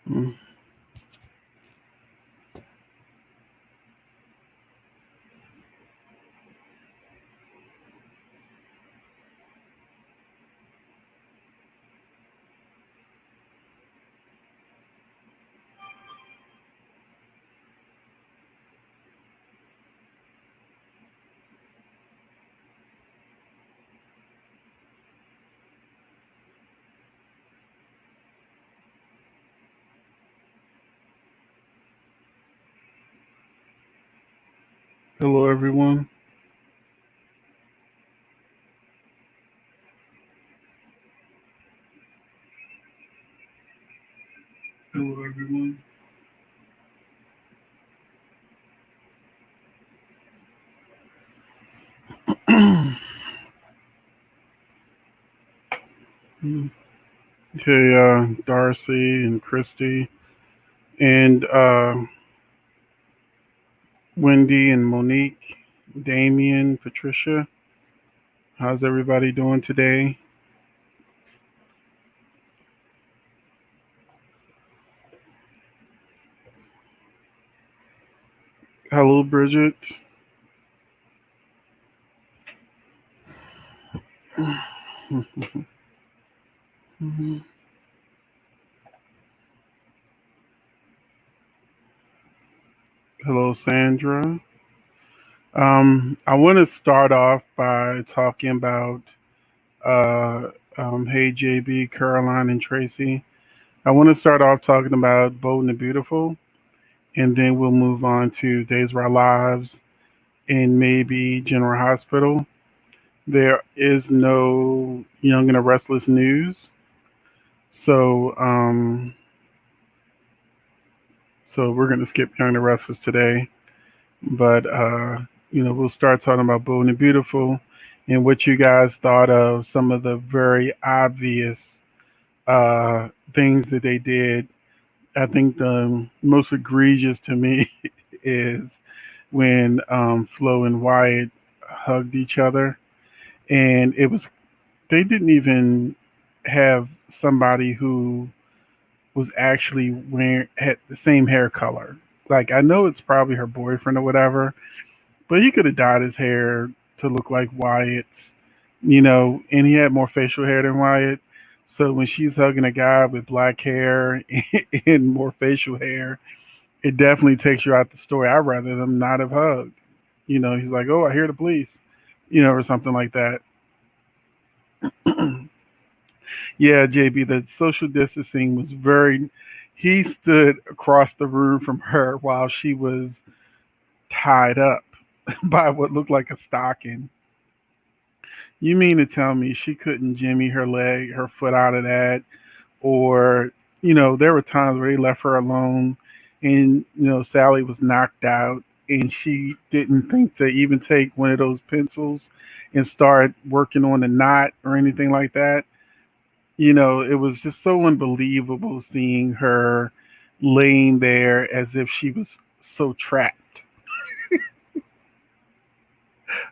Mm. Hello, everyone. Hello, everyone. Okay, Darcy and Christy and Wendy and Monique, Damien, Patricia. How's everybody doing today? Hello, Bridget. Hello, Sandra. I want to start off by talking about hey, JB, Caroline, and Tracy. I want to start off talking about Bold and the Beautiful, and then we'll move on to Days of Our Lives and maybe General Hospital. There is no Young and the Restless news, so we're gonna skip Young and the Restless today. But we'll start talking about Bold and the Beautiful and what you guys thought of some of the very obvious things that they did. I think the most egregious to me is when Flo and Wyatt hugged each other, and it was they didn't even have somebody who was actually wearing had the same hair color. Like I know it's probably her boyfriend or whatever, but he could have dyed his hair to look like Wyatt's, and he had more facial hair than Wyatt. So when she's hugging a guy with black hair and more facial hair, it definitely takes you out the story. I'd rather them not have hugged. He's like, "Oh, I hear the police," or something like that. Yeah, JB, the social distancing was very. He stood across the room from her while she was tied up by what looked like a stocking. You mean to tell me she couldn't jimmy her foot out of that? Or, there were times where they left her alone and, Sally was knocked out and she didn't think to even take one of those pencils and start working on a knot or anything like that. It was just so unbelievable seeing her laying there as if she was so trapped.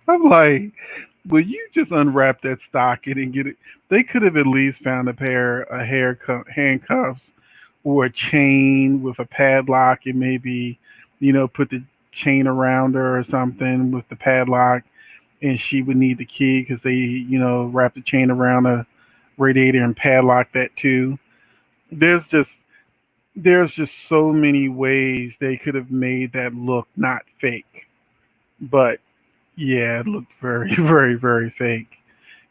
I'm like, will you just unwrap that stocking and get it? They could have at least found a pair of handcuffs or a chain with a padlock and maybe, put the chain around her or something with the padlock. And she would need the key because they, wrap the chain around a radiator and padlock that too. There's just there's just so many ways they could have made that look not fake. But yeah, it looked very, very, very fake.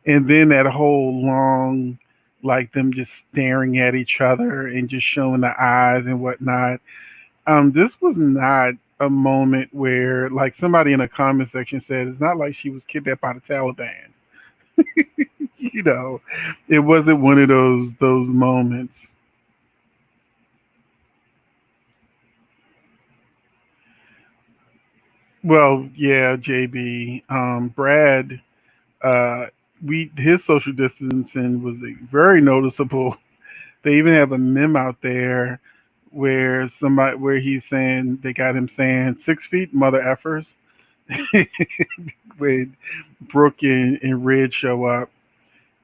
And then that whole long, like them just staring at each other and just showing the eyes and whatnot. This was not a moment where, like somebody in a comment section said, it's not like she was kidnapped by the Taliban. you know, it wasn't one of those moments. Well, yeah, JB, Brad, uh, we his social distancing was very noticeable. They even have a meme out there where he's saying they got him saying 6 feet mother effers when Brooke and Ridge show up.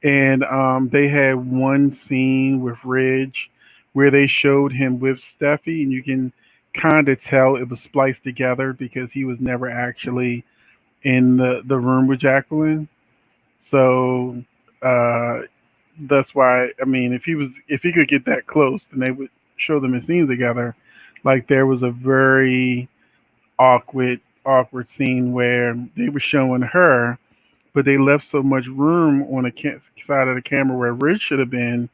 And they had one scene with Ridge where they showed him with Steffi, and you can kind of tell it was spliced together because he was never actually in the room with Jacqueline. So uh, that's why I mean, if he could get that close, then they would show them in scenes together. Like there was a very awkward scene where they were showing her, but they left so much room on the side of the camera where Rich should have been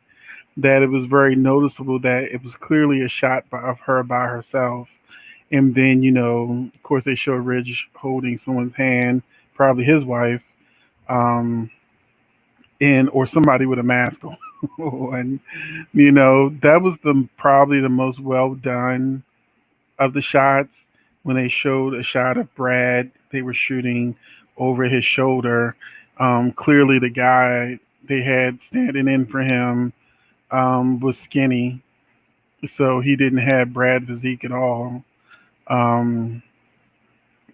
that it was very noticeable that it was clearly a shot of her by herself. And then, of course, they showed Ridge holding someone's hand, probably his wife, um, and or somebody with a mask on. And that was the probably the most well done of the shots. When they showed a shot of Brad, they were shooting over his shoulder. Clearly, the guy they had standing in for him was skinny, so he didn't have Brad physique at all. Um,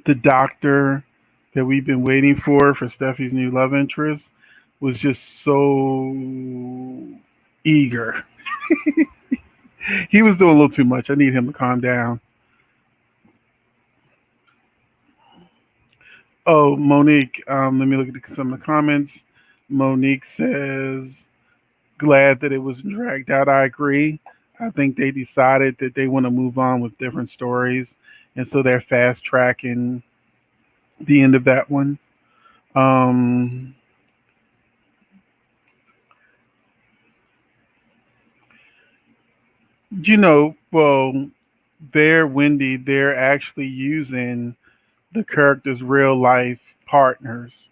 the doctor that we've been waiting for Steffi's new love interest was just so eager. He was doing a little too much. I need him to calm down. Oh, Monique, let me look at some of the comments. Monique says, glad that it was dragged out. I agree. I think they decided that they want to move on with different stories. And so they're fast tracking the end of that one. Um, well, Wendy, they're actually using the character's real life partners.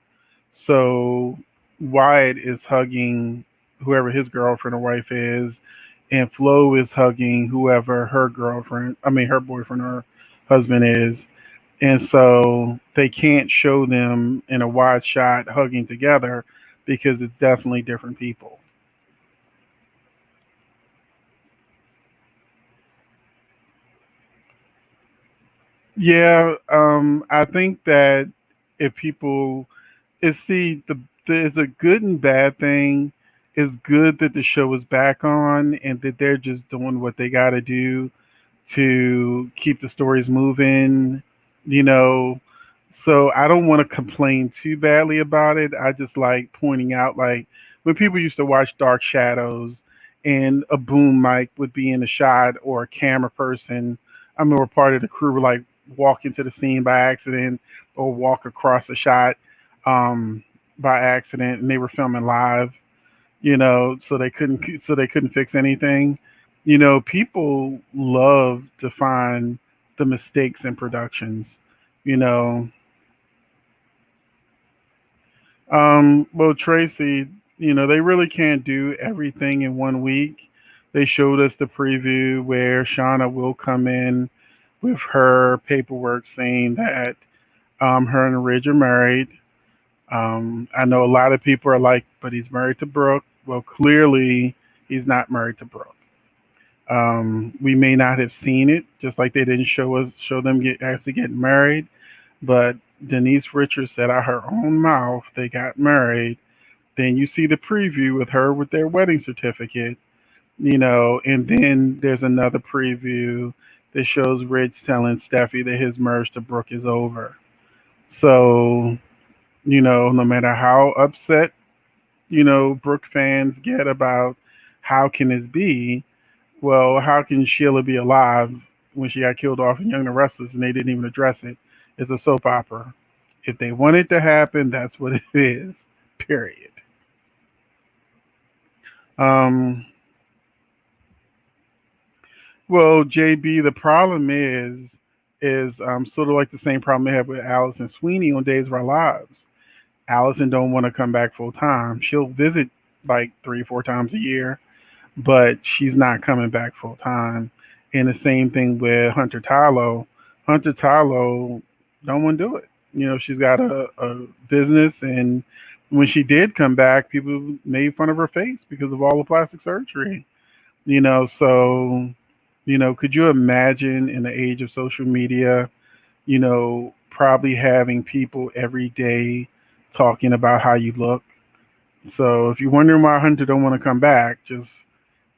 So Wyatt is hugging whoever his girlfriend or wife is, and Flo is hugging whoever her boyfriend or husband is. And so they can't show them in a wide shot hugging together because it's definitely different people. Yeah, I think that if people see there's a good and bad thing. It's good that the show is back on and that they're just doing what they got to do to keep the stories moving, you know. So I don't want to complain too badly about it. I just like pointing out, like, when people used to watch Dark Shadows and a boom mic would be in the shot or a camera person, I remember part of the crew would like walk into the scene by accident or walk across a shot um, by accident, and they were filming live, so they couldn't fix anything. People love to find the mistakes in productions. You know, well, Tracy, they really can't do everything in one week. They showed us the preview where Shauna will come in with her paperwork saying that her and Ridge are married. I know a lot of people are like, but he's married to Brooke. Well, clearly he's not married to Brooke. We may not have seen it, just like they didn't show them actually getting married. But Denise Richards said out her own mouth they got married. Then you see the preview with her with their wedding certificate, and then there's another preview that shows Rich telling Steffi that his marriage to Brooke is over. So, no matter how upset, Brooke fans get about how can this be, well, how can Sheila be alive when she got killed off in Young and Restless and they didn't even address it? It's a soap opera. If they want it to happen, that's what it is. Period. Um, well, JB, the problem is sort of like the same problem they have with Allison Sweeney on Days of Our Lives. Allison don't want to come back full time. She'll visit like 3, 4 times a year, but she's not coming back full time. And the same thing with Hunter Tylo. Hunter Tylo don't want to do it. She's got a business, and when she did come back, people made fun of her face because of all the plastic surgery. So could you imagine in the age of social media, probably having people every day talking about how you look? So if you're wondering why Hunter don't want to come back, just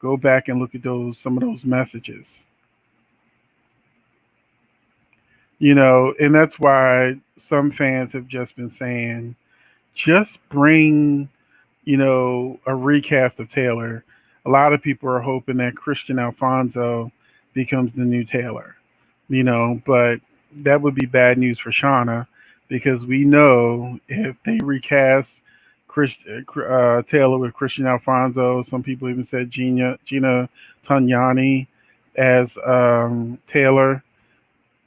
Go back and look at those some of those messages. And that's why some fans have just been saying, just bring, a recast of Taylor. A lot of people are hoping that Christian Alfonso becomes the new Taylor, but that would be bad news for Shauna because we know if they recast Taylor with Christian Alfonso, some people even said Gina Tanyani as Taylor,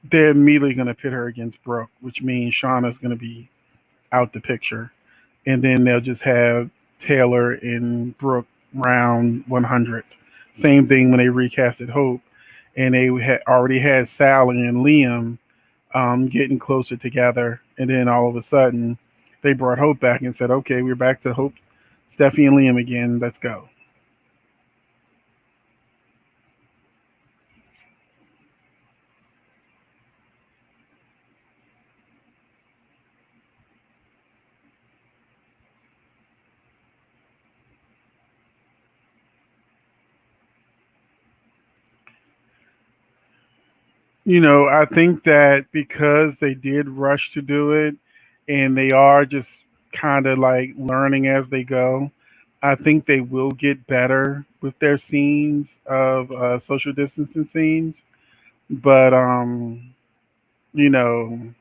they're immediately going to pit her against Brooke, which means Shauna's going to be out the picture. And then they'll just have Taylor and Brooke round 100. Same thing when they recasted Hope, and they had already had Sally and Liam getting closer together, and then all of a sudden they brought Hope back and said, "Okay, we're back to Hope, Steffi, and Liam again. Let's go." I think that because they did rush to do it and they are just kind of like learning as they go, I think they will get better with their scenes of social distancing scenes. But you know,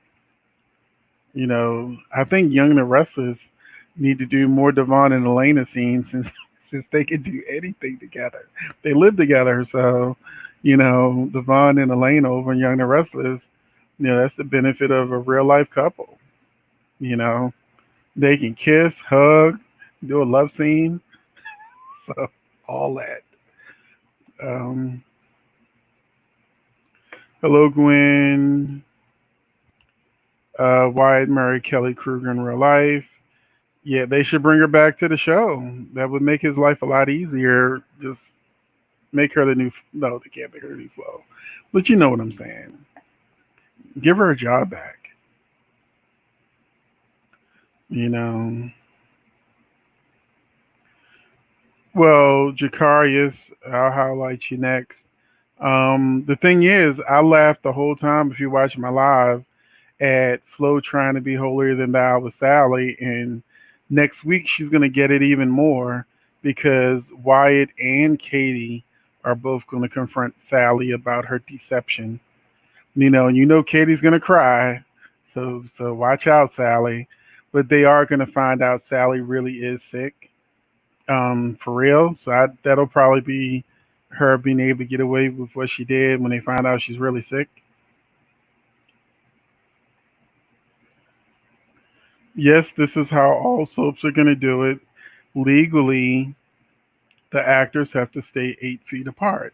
I think Young and the Restless need to do more Devon and Elena scenes since since they can do anything together. They live together, so Devon and Elena over in Young and the Restless, that's the benefit of a real life couple. You know, they can kiss, hug, do a love scene, so all that. Um, Hello, Gwen. Wyatt married Kelly Kruger in real life. Yeah, they should bring her back to the show. That would make his life a lot easier. Just make her the new. No, they can't make her the new Flo. But you know what I'm saying. Give her a job back. You know. Well, Jacarius, I'll highlight you next. The thing is, I laughed the whole time if you watch my live at Flo trying to be holier than thou with Sally, and next week she's gonna get it even more because Wyatt and Katie are both gonna confront Sally about her deception. And Katie's gonna cry, so watch out, Sally. But they are gonna find out Sally really is sick, for real. So that'll probably be her being able to get away with what she did when they find out she's really sick. Yes, this is how all soaps are going to do it. Legally, the actors have to stay 8 feet apart.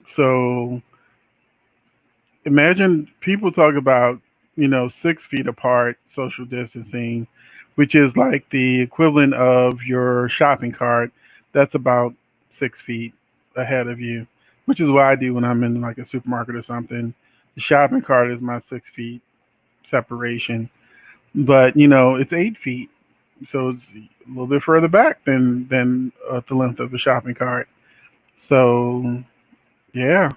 So imagine people talk about, 6 feet apart social distancing, which is like the equivalent of your shopping cart. That's about 6 feet ahead of you, which is what I do when I'm in like a supermarket or something. The shopping cart is my 6 feet separation, but it's 8 feet, so it's a little bit further back than the length of the shopping cart. So yeah,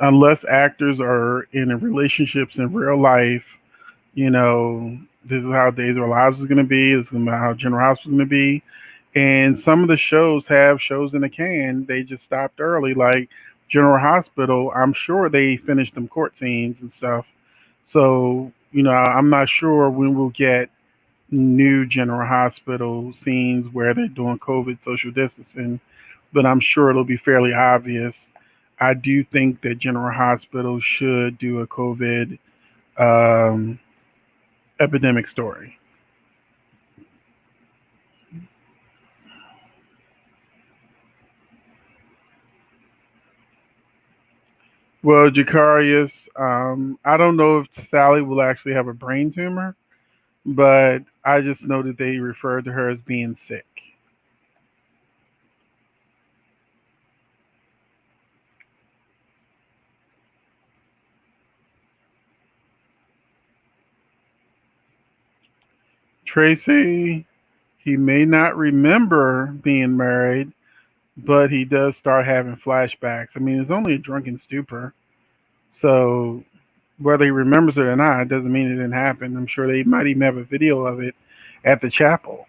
unless actors are in relationships in real life, this is how Days of Our Lives is going to be. This is going to be how General House is going to be. And some of the shows have shows in the can. They just stopped early, like General Hospital. I'm sure they finished them court scenes and stuff. So I'm not sure when we'll get new General Hospital scenes where they're doing COVID social distancing, but I'm sure it'll be fairly obvious. I do think that General Hospital should do a COVID um, epidemic story. Well, Jacarius, I don't know if Sally will actually have a brain tumor, but I just know that they referred to her as being sick. Tracy, he may not remember being married, but he does start having flashbacks. I mean, it's only a drunken stupor, so whether he remembers it or not doesn't mean it didn't happen. I'm sure they might even have a video of it at the chapel.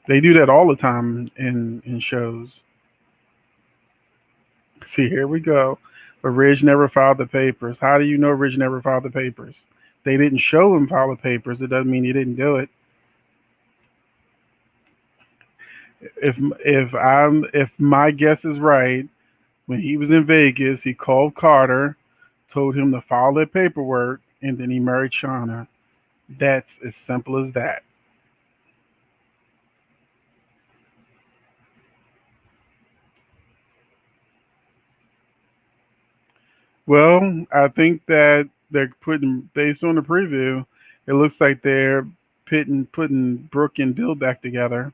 They do that all the time in shows. See, here we go. But Ridge never filed the papers. How do you know Ridge never filed the papers? They didn't show him file the papers. It doesn't mean he didn't do it. If my guess is right, when he was in Vegas, he called Carter, told him to file that paperwork, and then he married Shauna. That's as simple as that. Well, I think that they're putting, based on the preview, it looks like they're putting Brooke and Bill back together.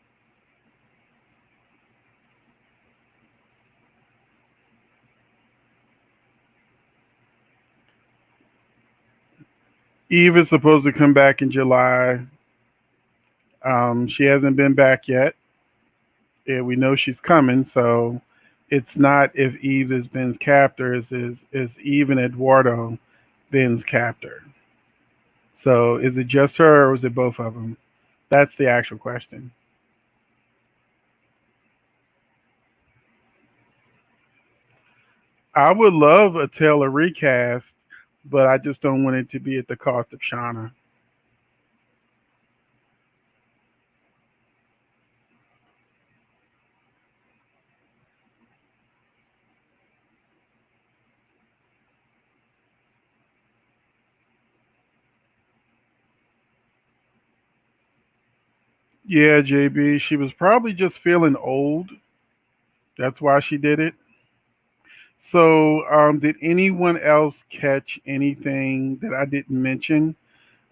Eve is supposed to come back in July. She hasn't been back yet. Yeah, we know she's coming, so it's not if Eve is Ben's captor, is Eve and Eduardo Ben's captor. So is it just her or is it both of them? That's the actual question. I would love a Taylor recast, but I just don't want it to be at the cost of Shauna. Yeah, JB, she was probably just feeling old. That's why she did it. So, did anyone else catch anything that I didn't mention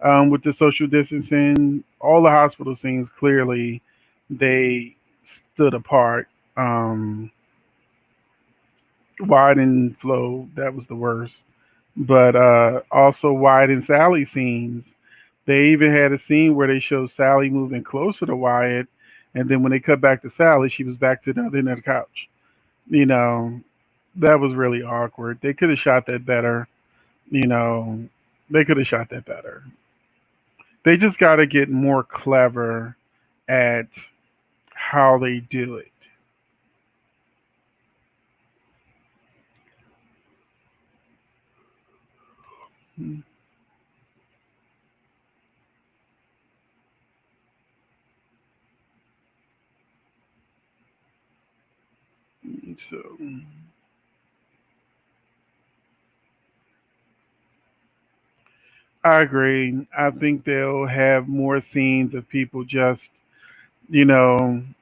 with the social distancing? All the hospital scenes clearly they stood apart. Um, Wide and Flow, that was the worst. But also Wyatt and Sally scenes. They even had a scene where they showed Sally moving closer to Wyatt, and then when they cut back to Sally, she was back to the other end of the couch. You know, that was really awkward. They could have shot that better. You know, they could have shot that better. They just got to get more clever at how they do it. So I agree. I think they'll have more scenes of people just,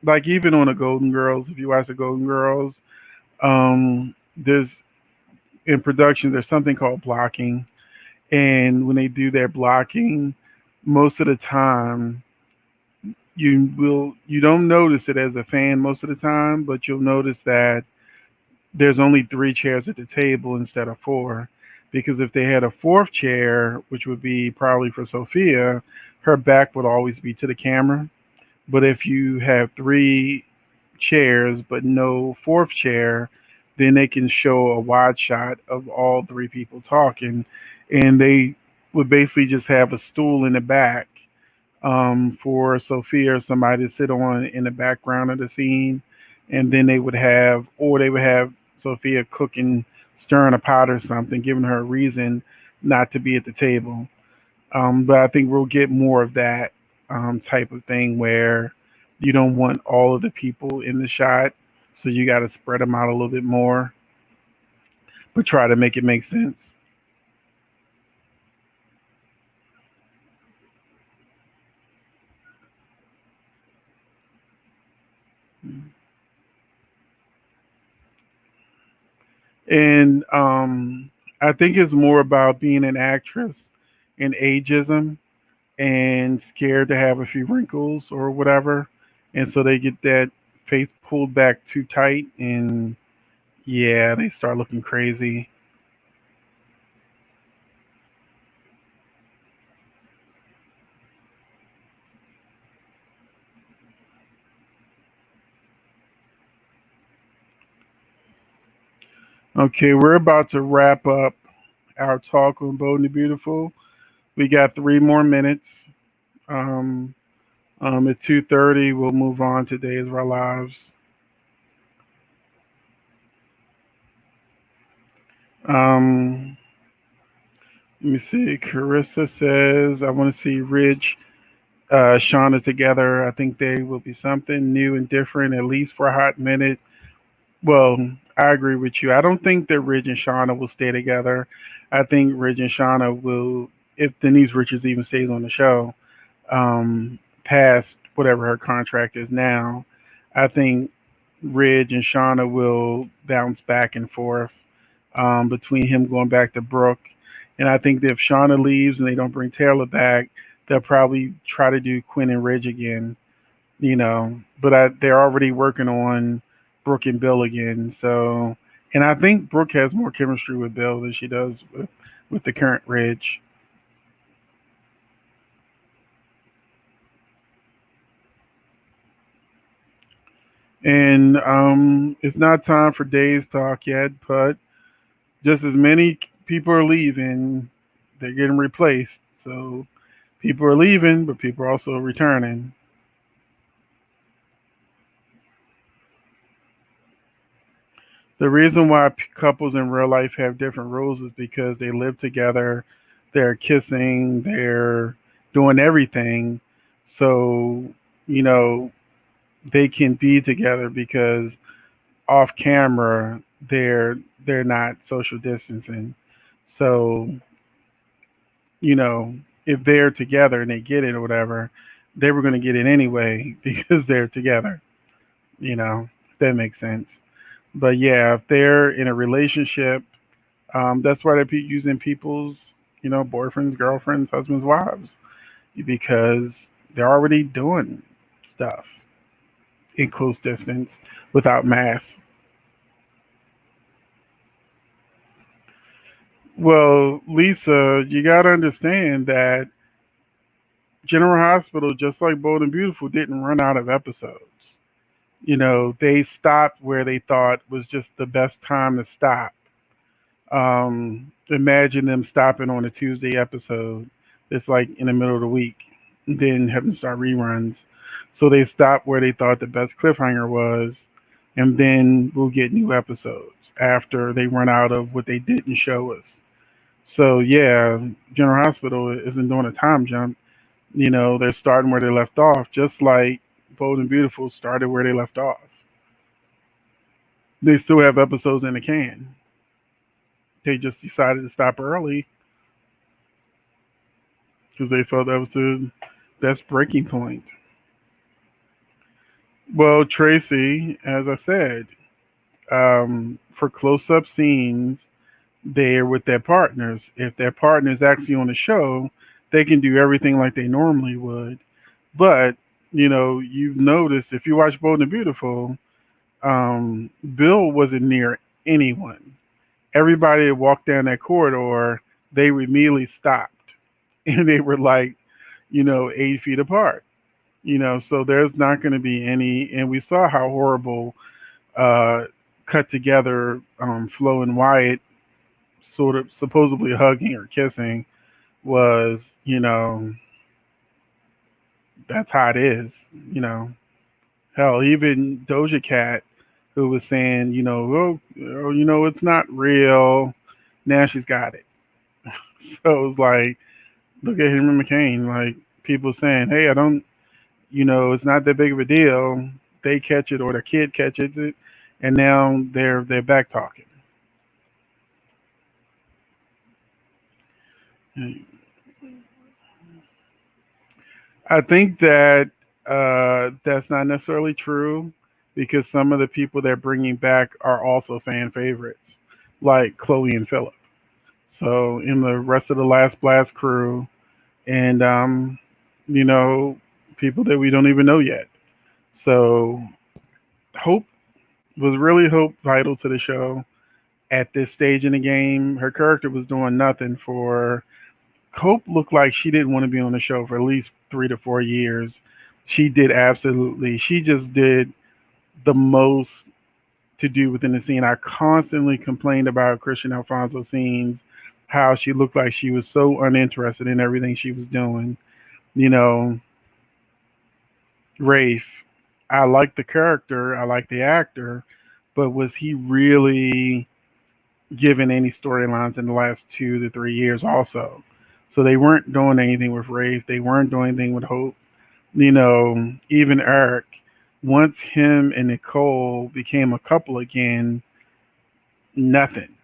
like even on the Golden Girls, if you watch the Golden Girls, there's in productions, there's something called blocking. And when they do their blocking, most of the time, you don't notice it as a fan most of the time, but you'll notice that there's only three chairs at the table instead of four. Because if they had a fourth chair, which would be probably for Sophia, her back would always be to the camera. But if you have three chairs but no fourth chair, then they can show a wide shot of all three people talking. And they would basically just have a stool in the back for Sophia or somebody to sit on in the background of the scene. And then they would have Sophia cooking, stirring a pot or something, giving her a reason not to be at the table. But I think we'll get more of that type of thing where you don't want all of the people in the shot, so you got to spread them out a little bit more, but try to make it make sense. And I think it's more about being an actress and ageism and scared to have a few wrinkles or whatever. And so they get that face pulled back too tight and yeah, they start looking crazy. Okay, we're about to wrap up our talk on Bold and Beautiful. We got 3 more minutes. Um, at 2:30, we'll move on to Days of Our Lives. Um, Let me see. Carissa says, I want to see Ridge, Shauna together. I think they will be something new and different, at least for a hot minute. Well, I agree with you. I don't think that Ridge and Shauna will stay together. I think Ridge and Shauna will, if Denise Richards even stays on the show, past whatever her contract is now, I think Ridge and Shauna will bounce back and forth between him going back to Brooke. And I think that if Shauna leaves and they don't bring Taylor back, they'll probably try to do Quinn and Ridge again, But they're already working on Brooke and Bill again. So, and I think Brooke has more chemistry with Bill than she does with the current Ridge. And it's not time for days talk yet, but just as many people are leaving, they're getting replaced. So people are leaving, but people are also returning. The reason why couples in real life have different rules is because they live together, they're kissing, they're doing everything. So, you know, they can be together because off camera they're not social distancing. So, you know, if they're together and they get it or whatever, they were going to get it anyway because they're together, if that makes sense. But yeah, if they're in a relationship, that's why they're using people's, boyfriends, girlfriends, husbands, wives, because they're already doing stuff in close distance without masks. Well, Lisa, you got to understand that General Hospital, just like Bold and Beautiful, didn't run out of episodes. They stopped where they thought was just the best time to stop. Imagine them stopping on a Tuesday episode that's like in the middle of the week, and then having to start reruns. So they stopped where they thought the best cliffhanger was, and then we'll get new episodes after they run out of what they didn't show us. So yeah, General Hospital isn't doing a time jump. They're starting where they left off, just like Bold and Beautiful started where they left off. They still have episodes in the can. They just decided to stop early because they felt that was the best breaking point. Well, Tracy, as I said, for close up scenes, they're with their partners. If their partner is actually on the show, they can do everything like they normally would. But, you've noticed if you watch Bold and Beautiful, Bill wasn't near anyone. Everybody that walked down that corridor, they immediately stopped. And they were like, 8 feet apart. So there's not going to be any. And we saw how horrible uh, cut together Flo and Wyatt sort of supposedly hugging or kissing was. That's how it is. Hell, even Doja Cat, who was saying, it's not real. Now she's got it. So it was like, look at him and McCain. Like people saying, hey, I don't, it's not that big of a deal. They catch it or their kid catches it, and now they're back talking. I think that that's not necessarily true because some of the people they're bringing back are also fan favorites, like Chloe and Philip. So in the rest of the Last Blast crew, and you know, people that we don't even know yet. So Hope was really Hope vital to the show at this stage in the game. Her character was doing nothing for Hope. Looked like she didn't want to be on the show for at least 3 to 4 years. She did absolutely. She just did the most to do within the scene. I constantly complained about Christian Alfonso scenes, how she looked like she was so uninterested in everything she was doing. You know, Rafe, I like the character, I like the actor, but was he really given any storylines in the last 2 to 3 years also? So they weren't doing anything with Rafe, they weren't doing anything with Hope. Even Eric, once him and Nicole became a couple again, nothing.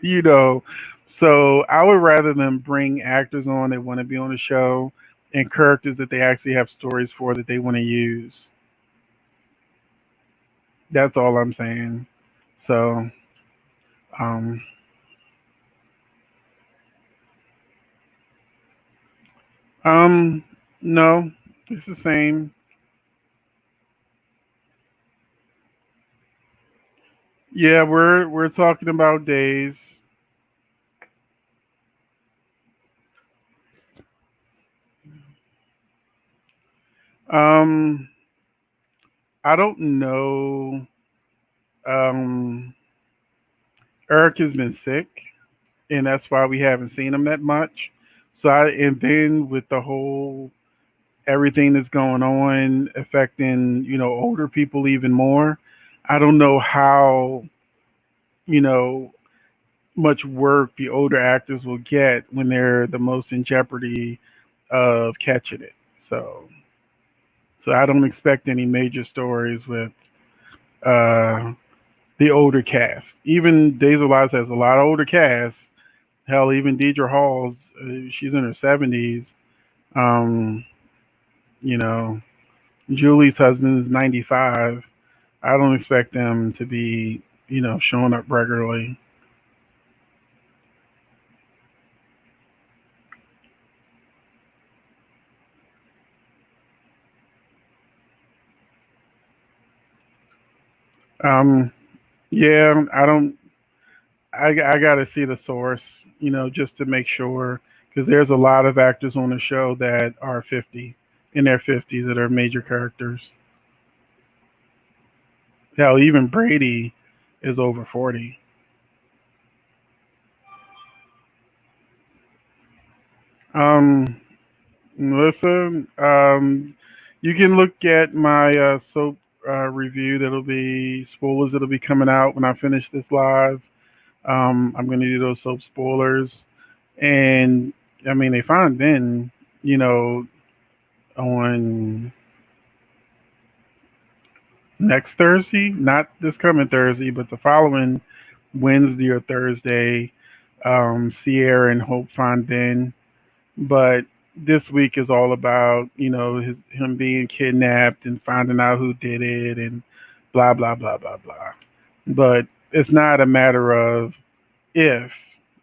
you know. So I would rather them bring actors on that want to be on the show and characters that they actually have stories for that they want to use. That's all I'm saying. So, um, um, no, it's the same. Yeah, we're talking about days. Um, I don't know. Um, Eric has been sick, and that's why we haven't seen him that much. And then with the whole everything that's going on affecting older people even more, I don't know how you know much work the older actors will get when they're the most in jeopardy of catching it. So I don't expect any major stories with uh the older cast. Even Days of Lives has a lot of older cast. Hell, even Deidre Hall's, she's in her 70s. Um, you know, Julie's husband is 95. I don't expect them to be, showing up regularly. Um, yeah, I don't. I got to see the source, just to make sure, because there's a lot of actors on the show that are 50, in their 50s, that are major characters. Hell, even Brady is over 40. Um, Melissa, you can look at my soap review. That'll be spoilers. That'll be coming out when I finish this live. I'm going to do those soap spoilers, and I mean they find then, you know, on next Thursday, not this coming Thursday, but the following Wednesday or Thursday. Sierra and Hope find Ben, but this week is all about him being kidnapped and finding out who did it and blah blah blah blah blah. But it's not a matter of if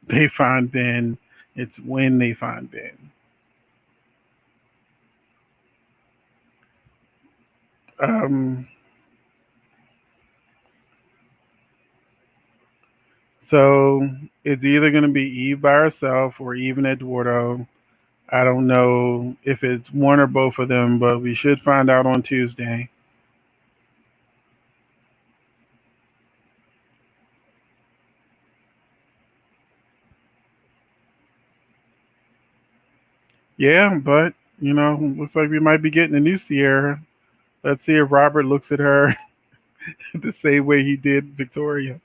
they find Ben; it's when they find Ben. Um, so it's either going to be Eve by herself or Eve and Eduardo. I don't know if it's one or both of them, but we should find out on Tuesday. Yeah, but looks like we might be getting a new Sierra. Let's see if Robert looks at her the same way he did Victoria.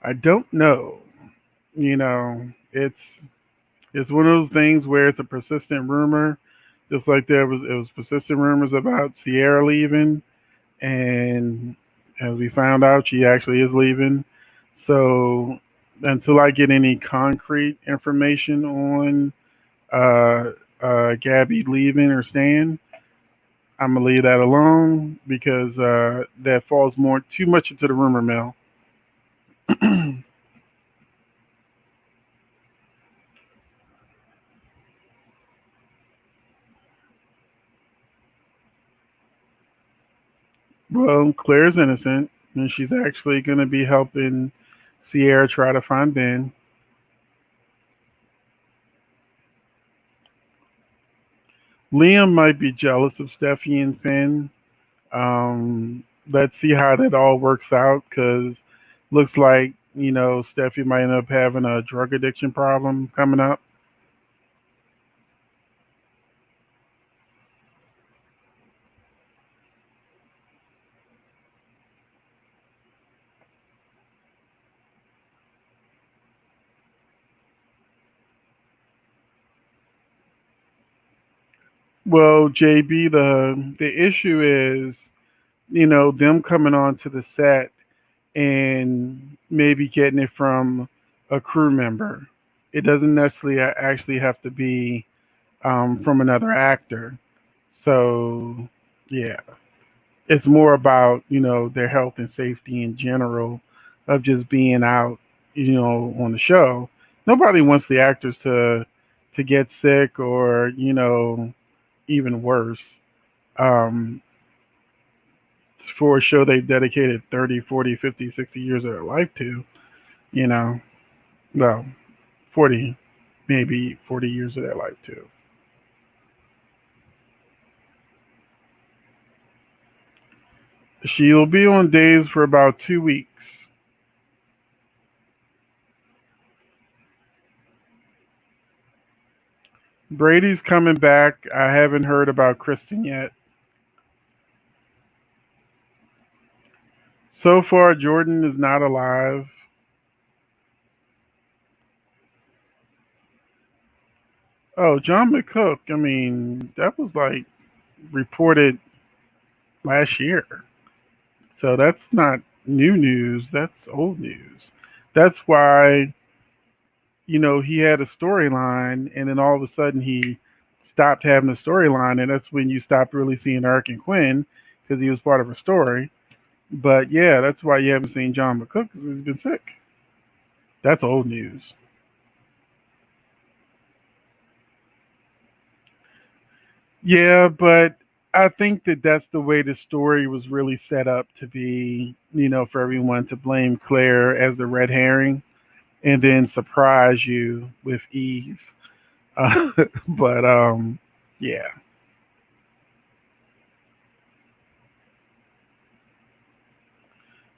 I don't know. It's one of those things where it's a persistent rumor, just like it was persistent rumors about Sierra leaving, and as we found out, she actually is leaving. So until I get any concrete information on uh, Gabby leaving or staying, I'm gonna leave that alone because that falls more too much into the rumor mill. Well, Claire's innocent, and she's actually gonna be helping Sierra try to find Ben. Liam might be jealous of Steffi and Finn. Let's see how that all works out because looks like Steffi might end up having a drug addiction problem coming up. Well, JB, the issue is them coming onto the set and maybe getting it from a crew member. It doesn't necessarily actually have to be from another actor. So, yeah, it's more about their health and safety in general of just being out on the show. Nobody wants the actors to get sick or even worse. Um, for a show they dedicated 30, 40, 50, 60 years of their life to, you know, well, 40, maybe 40 years of their life too. She'll be on days for about 2 weeks. Brady's coming back. I haven't heard about Kristen yet. So far, Jordan is not alive. Oh, John McCook. I mean, that was like reported last year. So that's not new news. That's old news. That's why he had a storyline, and then all of a sudden he stopped having a storyline, and that's when you stopped really seeing Eric and Quinn because he was part of a story. But yeah, that's why you haven't seen John McCook because he's been sick. That's old news. Yeah, but I think that that's the way the story was really set up to be, for everyone to blame Claire as the red herring and then surprise you with Eve. Uh, but yeah.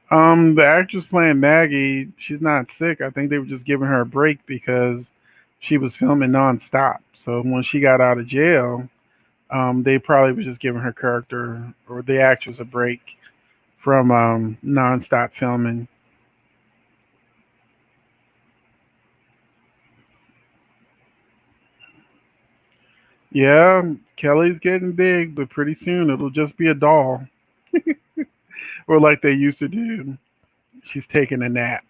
The actress playing Maggie, she's not sick. I think they were just giving her a break because she was filming nonstop. So when she got out of jail, they probably was just giving her character or the actress a break from nonstop filming. Yeah, Kelly's getting big, but pretty soon it'll just be a doll, or like they used to do. She's taking a nap,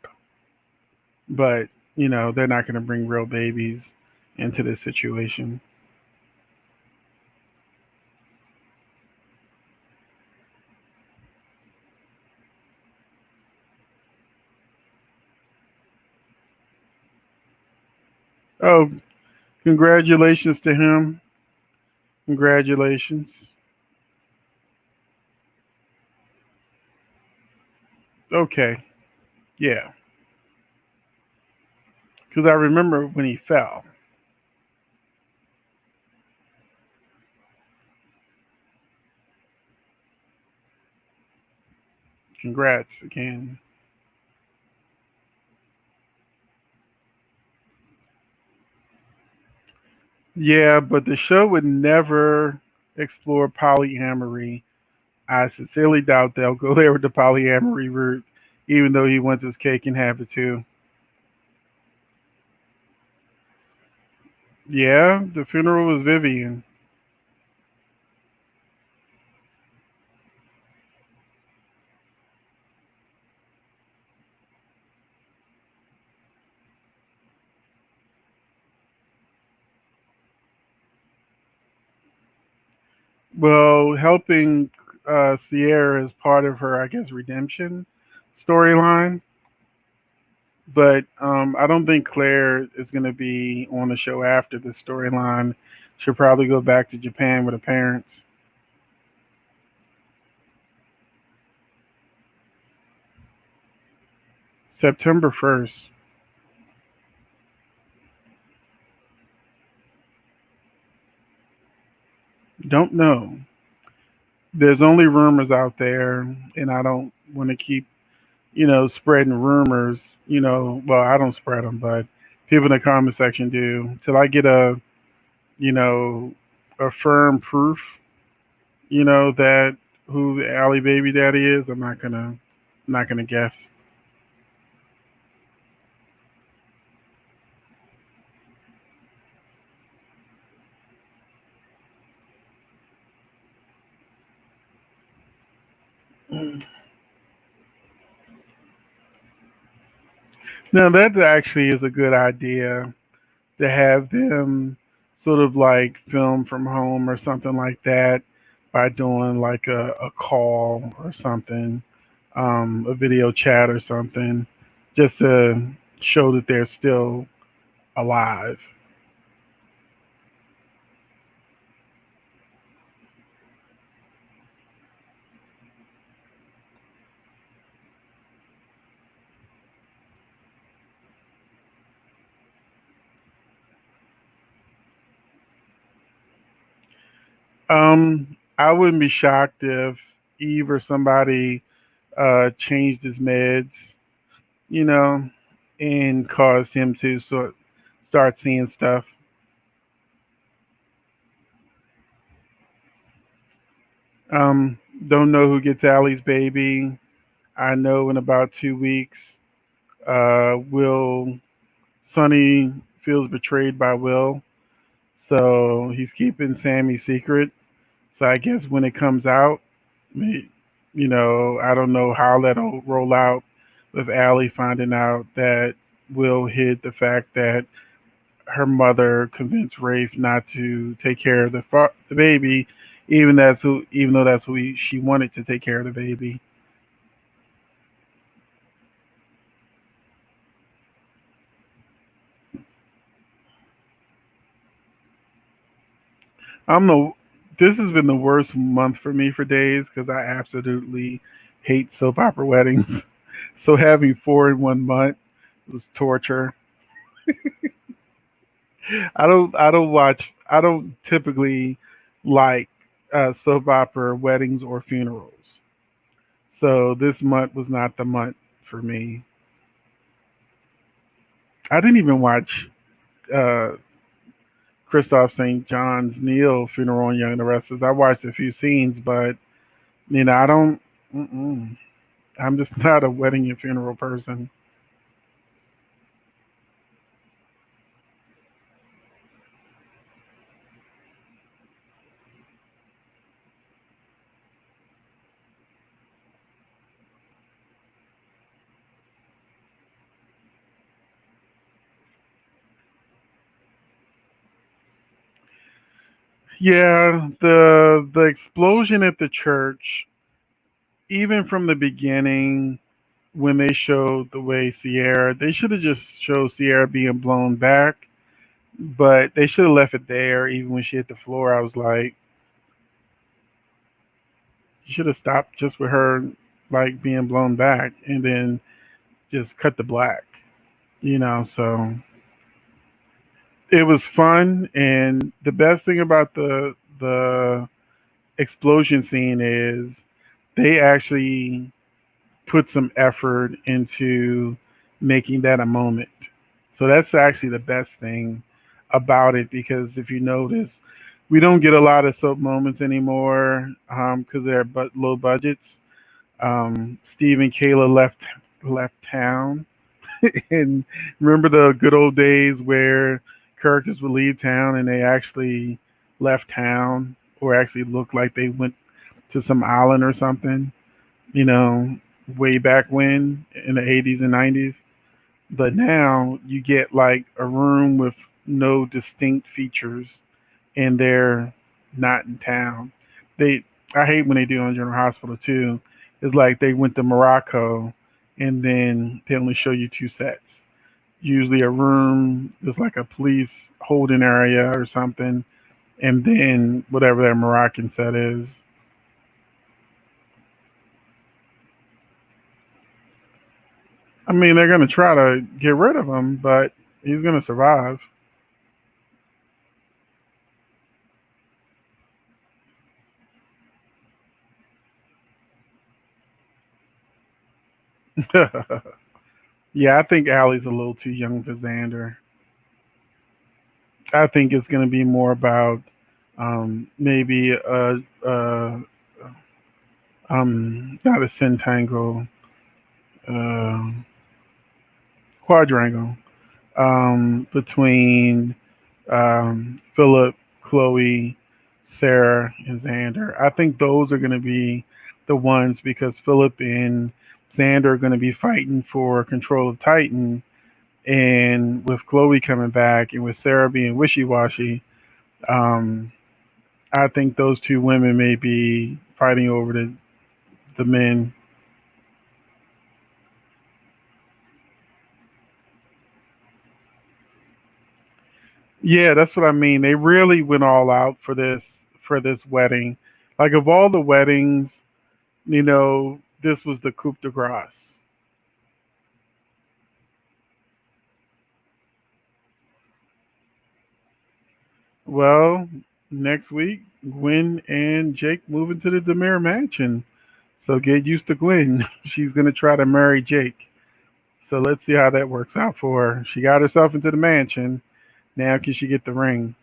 but they're not going to bring real babies into this situation. Oh, congratulations to him. Congratulations. Okay, yeah, because I remember when he fell. Congrats again. Yeah, but the show would never explore polyamory. I sincerely doubt they'll go there with the polyamory route, even though he wants his cake and have it too. Yeah, the funeral was Vivian. Well, helping Sierra is part of her, I guess, redemption storyline. But I don't think Claire is going to be on the show after this storyline. She'll probably go back to Japan with her parents. September 1st. Don't know. There's only rumors out there, and I don't want to keep, spreading rumors. Well, I don't spread them, but people in the comment section do. Till I get you know, a firm proof, that who the Allie baby daddy is, I'm not gonna guess. Now that actually is a good idea to have them sort of like film from home or something like that by doing like a call or something, a video chat or something, just to show that they're still alive. I wouldn't be shocked if Eve or somebody changed his meds, you know, and caused him to start seeing stuff. Don't know who gets Allie's baby. I know in about 2 weeks, Will Sonny feels betrayed by Will, so he's keeping Sammy's secret. So I guess when it comes out, I don't know how that'll roll out with Allie finding out that Will hid the fact that her mother convinced Rafe not to take care of the baby, even though that's she wanted to take care of the baby. I'm the This has been the worst month for me for days because I absolutely hate soap opera weddings. So having four in 1 month was torture. I don't typically like soap opera weddings or funerals. So this month was not the month for me. I didn't even watch uh, Christoph St. John's Neil funeral on Young and the Restless. I watched a few scenes, but I don't. Mm-mm. I'm just not a wedding and funeral person. Yeah, the explosion at the church, even from the beginning, when they showed the way Sierra, they should have just showed Sierra being blown back, but they should have left it there. Even when she hit the floor, I was like, you should have stopped just with her like being blown back, and then just cut the black. So it was fun, and the best thing about the explosion scene is they actually put some effort into making that a moment. So that's actually the best thing about it because if you notice, we don't get a lot of soap moments anymore because they're low budgets. Steve and Kayla left town, and remember the good old days where characters would leave town and they actually left town or actually looked like they went to some island or something, you know, way back when in the 80s and 90s. But now you get like a room with no distinct features and they're not in town. They I hate when they do on General Hospital too. It's like they went to Morocco and then they only show you two sets. Usually a room, there's like a police holding area or something, and then whatever that Moroccan set is. I mean, they're gonna try to get rid of him, but he's gonna survive. Yeah, I think Allie's a little too young for Xander. I think it's going to be more about maybe not a centangle, uh, quadrangle between Philip, Chloe, Sarah, and Xander. I think those are going to be the ones because Philip and Xander are going to be fighting for control of Titan. And with Chloe coming back and with Sarah being wishy washy, um, I think those two women may be fighting over the men. Yeah, that's what I mean. They really went all out for this wedding. Like of all the weddings, this was the coup de grace. Well, next week, Gwen and Jake move into the Demare mansion. So get used to Gwen. She's gonna try to marry Jake. So let's see how that works out for her. She got herself into the mansion. Now can she get the ring?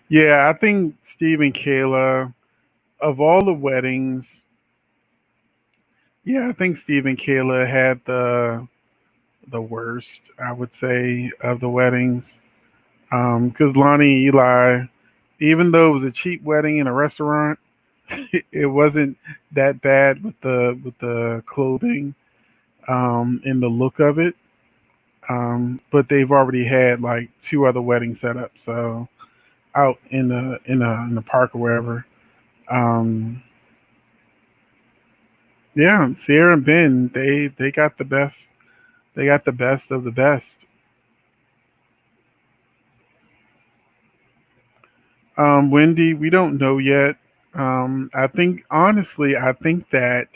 Yeah, I think Steve and Kayla, of all the weddings, yeah, I think Steve and Kayla had the worst, I would say, of the weddings. Because Lonnie and Eli, even though it was a cheap wedding in a restaurant, it wasn't that bad with the clothing and the look of it. But they've already had like two other weddings set up, so out in the park or wherever. Um, yeah, Sierra and Ben, they got the best. They got the best of the best. Wendy, we don't know yet. I think honestly, I think that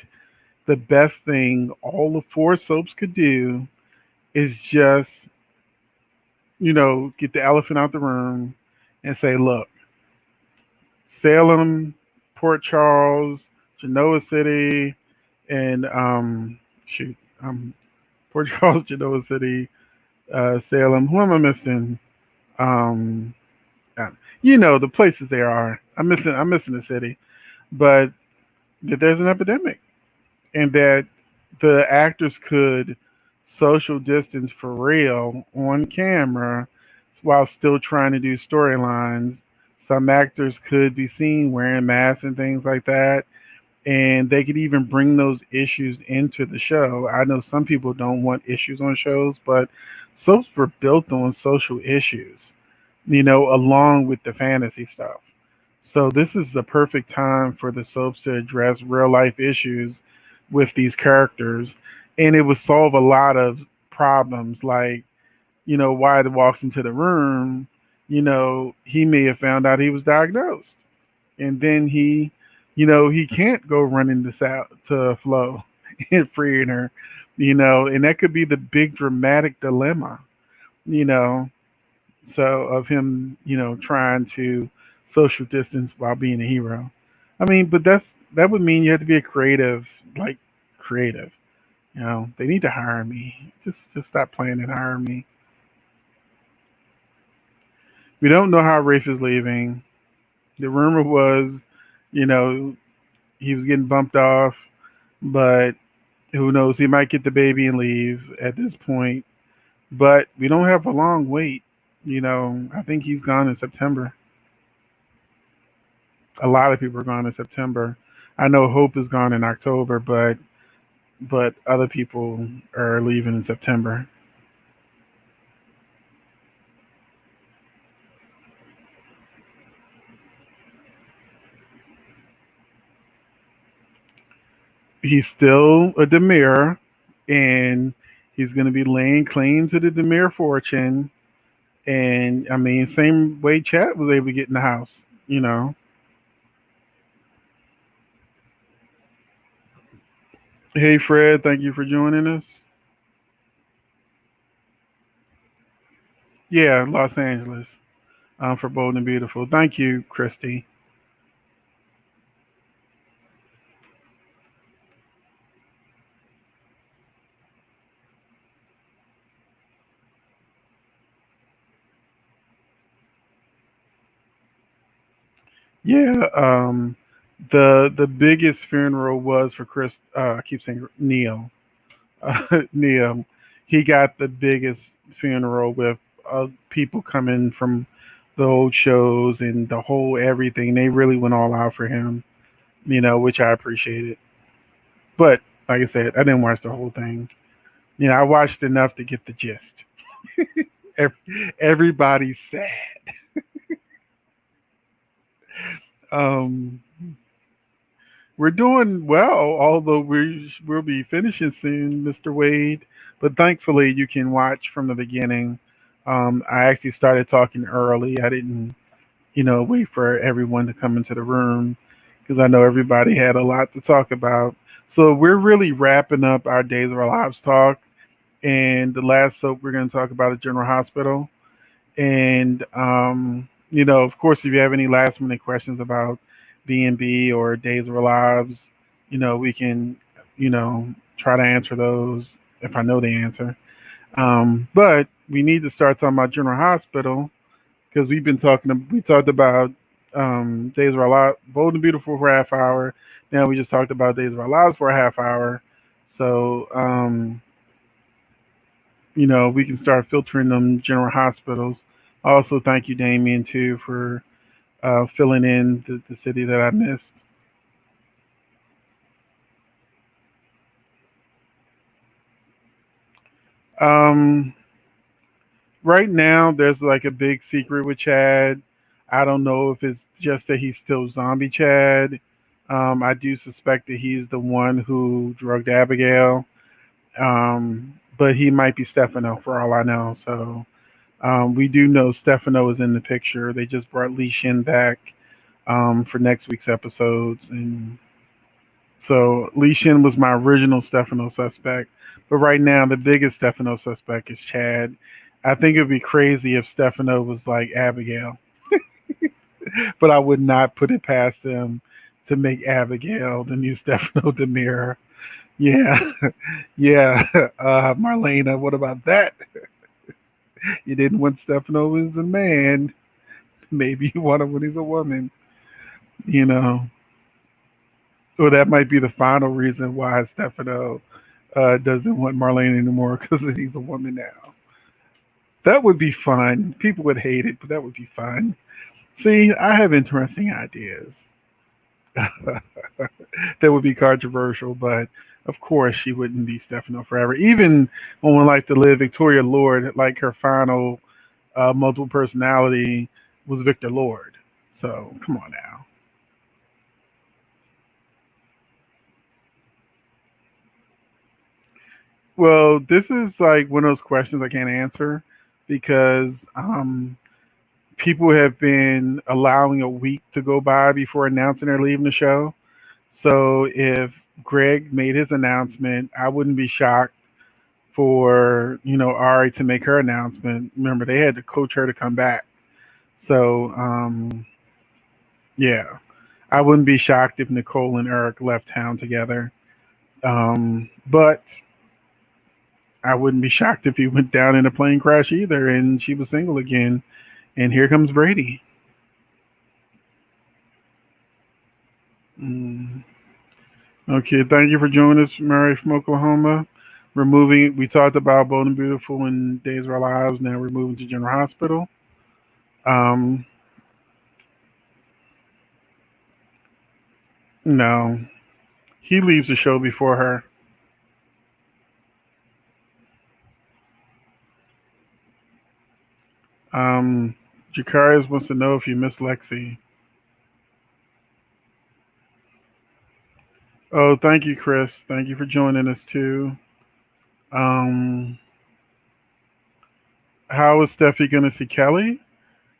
the best thing all the four soaps could do is just get the elephant out the room and say, look, Salem, Port Charles, Genoa City, and shoot, Port Charles, Genoa City, Salem. Who am I missing? Um, uh, the places they are. I'm missing the city, but that there's an epidemic, and that the actors could social distance for real on camera while still trying to do storylines. Some actors could be seen wearing masks and things like that, and they could even bring those issues into the show. I know some people don't want issues on shows, but soaps were built on social issues, along with the fantasy stuff. So this is the perfect time for the soaps to address real life issues with these characters, and it would solve a lot of problems like Wyatt walks into the room, he may have found out he was diagnosed, and then he can't go running this out to Flo and freeing her, and that could be the big dramatic dilemma, you know, so of him, trying to social distance while being a hero. I mean, but that would mean you have to be a creative, like creative. They need to hire me. Just stop playing and hire me. We don't know how Rafe is leaving. The rumor was, you know, he was getting bumped off, but who knows? He might get the baby and leave at this point. But we don't have a long wait. I think he's gone in September. A lot of people are gone in September. I know Hope is gone in October, but other people are leaving in September. He's still a Demir, and he's going to be laying claim to the Demir fortune. And I mean, same way Chad was able to get in the house. Hey, Fred, thank you for joining us. Yeah, Los Angeles. For Bold and Beautiful. Thank you, Christy. Yeah, the biggest funeral was for Chris. I keep saying Neil. Neil, he got the biggest funeral with people coming from the old shows and the whole everything. They really went all out for him, which I appreciated. But like I said, I didn't watch the whole thing. I watched enough to get the gist. Everybody's sad. Um, we're doing well, although we'll be finishing soon, Mr. Wade. But thankfully, you can watch from the beginning. I actually started talking early. I didn't, wait for everyone to come into the room because I know everybody had a lot to talk about. So we're really wrapping up our Days of Our Lives talk, and the last soap we're going to talk about is General Hospital. And of course, if you have any last minute questions about B&B or Days of Our Lives, we can, try to answer those if I know the answer. But we need to start talking about General Hospital because we talked about Days of Our Lives, Bold and Beautiful for a half hour. Now we just talked about Days of Our Lives for a half hour. So, we can start filtering them general hospitals. Also, thank you, Damien, too, for filling in the city that I missed. Um, right now, there's like a big secret with Chad. I don't know if it's just that he's still zombie Chad. I do suspect that he's the one who drugged Abigail, but he might be Stefano for all I know. So we do know Stefano is in the picture. They just brought Lee Shin back for next week's episodes. And so Lee Shin was my original Stefano suspect. But right now, the biggest Stefano suspect is Chad. I think it would be crazy if Stefano was like Abigail, but I would not put it past them to make Abigail the new Stefano Demir. Yeah, yeah. Marlena, what about that? You didn't want Stefano as a man. Maybe you want him when he's a woman, you know. Or that might be the final reason why Stefano doesn't want Marlene anymore because he's a woman now. That would be fun. People would hate it, but that would be fun. See, I have interesting ideas that would be controversial, but of course she wouldn't be Stefano forever. Even on One Life to Live, Victoria Lord, like her final multiple personality was Victor Lord. So come on now. Well, this is like one of those questions I can't answer because people have been allowing a week to go by before announcing they're leaving the show. So if Greg made his announcement, I wouldn't be shocked for Ari to make her announcement. Remember, they had to coach her to come back. So yeah, I wouldn't be shocked if Nicole and Eric left town together. But I wouldn't be shocked if he went down in a plane crash either, and she was single again. And here comes Brady. Mm. Okay, thank you for joining us, Mary from Oklahoma. We're moving. We talked about Bold and Beautiful and Days of Our Lives. Now we're moving to General Hospital. Um, no, he leaves the show before her. Jakarius wants to know if you miss Lexi. Oh, thank you, Chris. Thank you for joining us too. Um, how is Steffi going to see Kelly?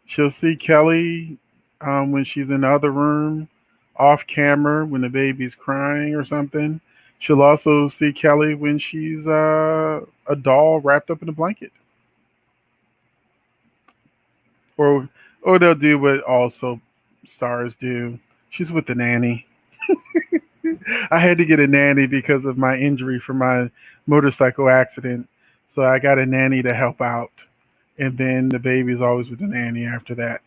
She'll see Kelly when she's in the other room, off camera, when the baby's crying or something. She'll also see Kelly when she's a doll wrapped up in a blanket. or they'll do what also stars do. She's with the nanny. I had to get a nanny because of my injury from my motorcycle accident. So I got a nanny to help out. And then the baby's always with the nanny after that.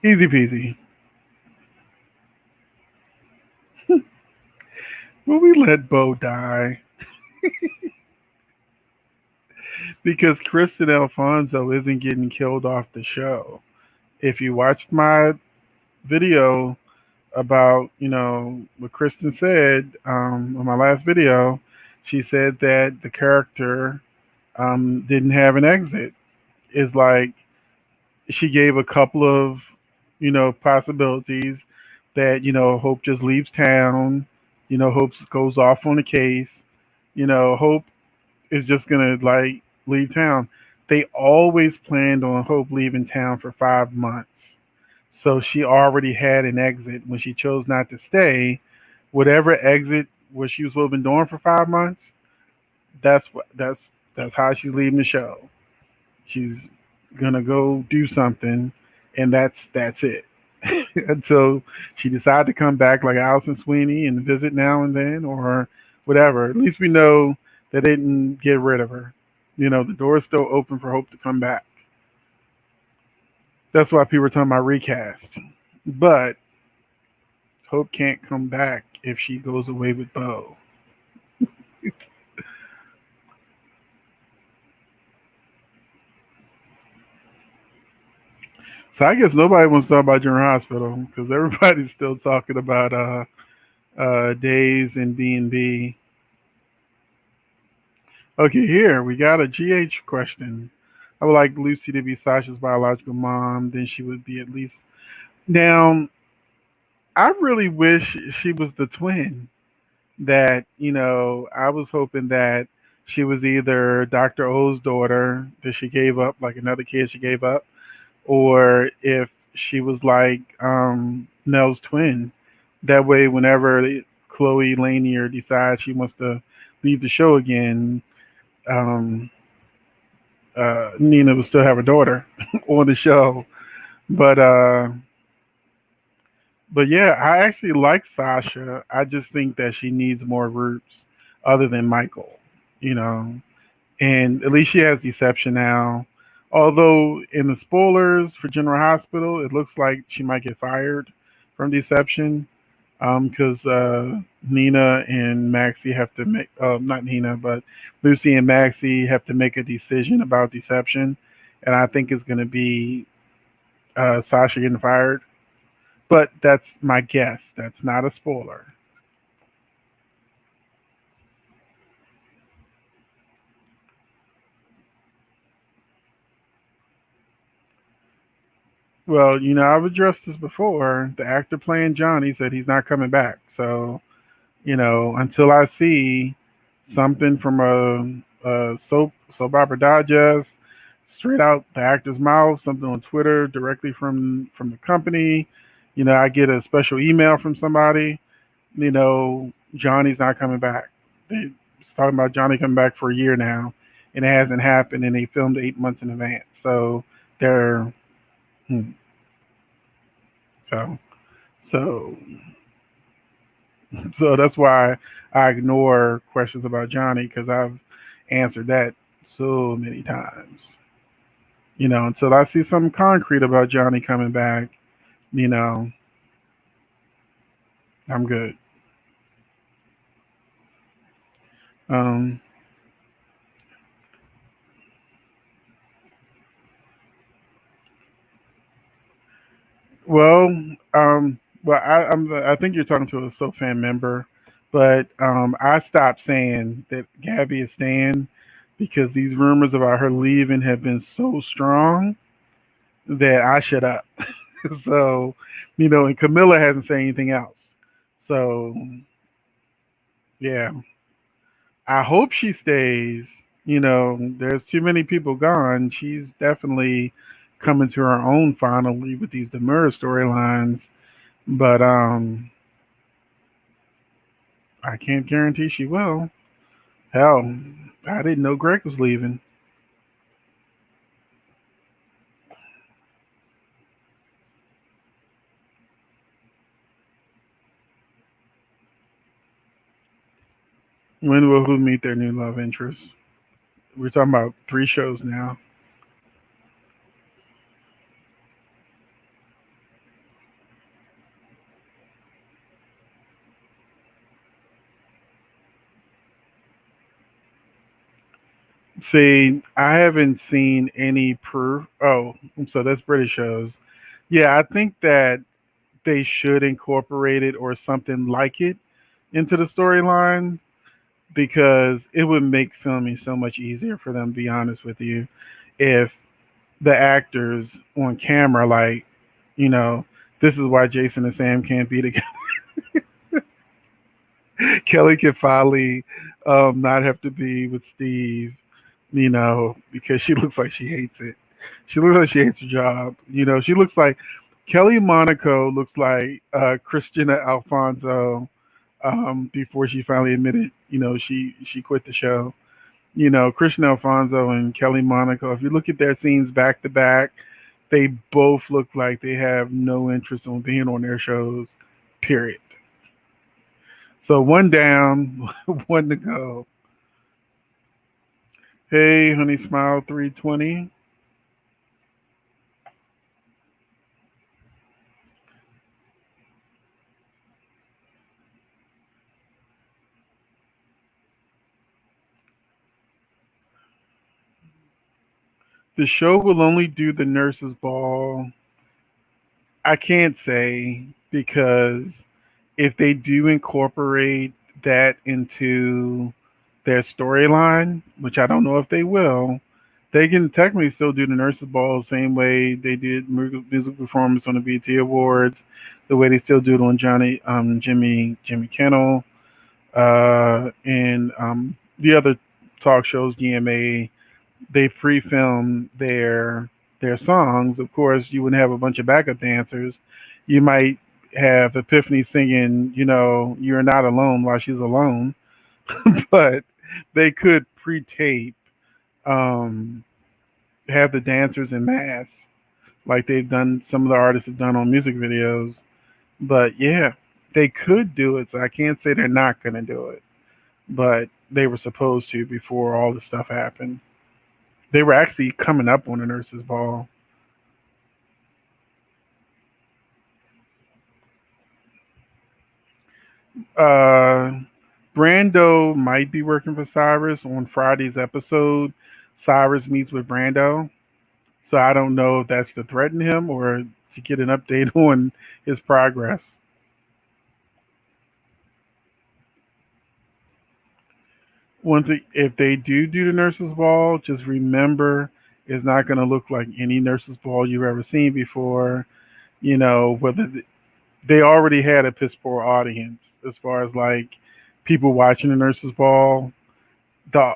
Easy peasy. Will we let Bo die? Because Kristen Alfonso isn't getting killed off the show. If you watched my video about, what Kristen said on my last video, she said that the character didn't have an exit. It's like she gave a couple of, possibilities that, Hope just leaves town, Hope goes off on a case, Hope is just gonna like leave town. They always planned on Hope leaving town for 5 months. So she already had an exit when she chose not to stay. Whatever exit what she was supposed to be doing for 5 months, that's how she's leaving the show. She's gonna go do something, and that's it. Until she decided to come back like Allison Sweeney and visit now and then, or whatever. At least we know they didn't get rid of her. The door is still open for Hope to come back. That's why people are talking about recast. But Hope can't come back if she goes away with Bo. So I guess nobody wants to talk about General Hospital because everybody's still talking about Days and B&B. Okay, here we got a GH question. I would like Lucy to be Sasha's biological mom. Then she would be at least. Now, I really wish she was the twin. That I was hoping that she was either Dr. O's daughter that she gave up, like another kid she gave up, or if she was like Nell's twin. That way, whenever Chloe Lanier decides she wants to leave the show again, um, Nina would still have her daughter on the show. But yeah, I actually like Sasha. I just think that she needs more roots other than Michael, you know. And at least she has Deception now. Although in the spoilers for General Hospital, it looks like she might get fired from Deception because Nina and Maxie have to make, not Nina, but Lucy and Maxie have to make a decision about Deception. And I think it's going to be Sasha getting fired. But that's my guess. That's not a spoiler. Well, I've addressed this before. The actor playing Johnny said he's not coming back. So, until I see something from a soap opera digest, straight out the actor's mouth, something on Twitter directly from the company, I get a special email from somebody, Johnny's not coming back. They was talking about Johnny coming back for a year now, and it hasn't happened, and they filmed 8 months in advance. So they're hmm, so so so that's why I ignore questions about Johnny because I've answered that so many times. Until I see something concrete about Johnny coming back, you know, I'm good. Um, well, I think you're talking to a SoFan member, but I stopped saying that Gabby is staying because these rumors about her leaving have been so strong that I shut up. So, and Camilla hasn't said anything else. So, yeah, I hope she stays. There's too many people gone. She's definitely coming to her own finally with these Demura storylines. But I can't guarantee she will. Hell, I didn't know Greg was leaving. When will who meet their new love interest? We're talking about three shows now. See, I haven't seen any proof. Oh, so that's British shows. Yeah, I think that they should incorporate it or something like it into the storyline because it would make filming so much easier for them, to be honest with you. If the actors on camera, like, you know, this is why Jason and Sam can't be together. Kelly could finally not have to be with Steve, because she looks like she hates it. She looks like she hates her job. She looks like Kelly Monaco looks like Christina Alfonso before she finally admitted, she quit the show. Christian Alfonso and Kelly Monaco, if you look at their scenes back to back, they both look like they have no interest in being on their shows, period. So one down, one to go. Hey, Honey Smile 320. The show will only do the nurses' ball. I can't say because if they do incorporate that into their storyline, which I don't know if they will, they can technically still do the nurses' ball the same way they did music performance on the BT Awards, the way they still do it on Jimmy Kimmel, and the other talk shows, GMA. They pre-film their songs. Of course, you wouldn't have a bunch of backup dancers. You might have Epiphany singing, "You're Not Alone" while she's alone, but they could pre-tape, um, have the dancers in mass, like they've done. Some of the artists have done on music videos. But yeah, they could do it. So I can't say they're not going to do it, but they were supposed to before all this stuff happened. They were actually coming up on the nurses' ball. Uh, Brando might be working for Cyrus on Friday's episode. Cyrus meets with Brando. So I don't know if that's to threaten him or to get an update on his progress. If they do the nurses' ball, just remember it's not going to look like any nurses' ball you've ever seen before. Whether they already had a piss poor audience as far as like people watching the nurses' ball. The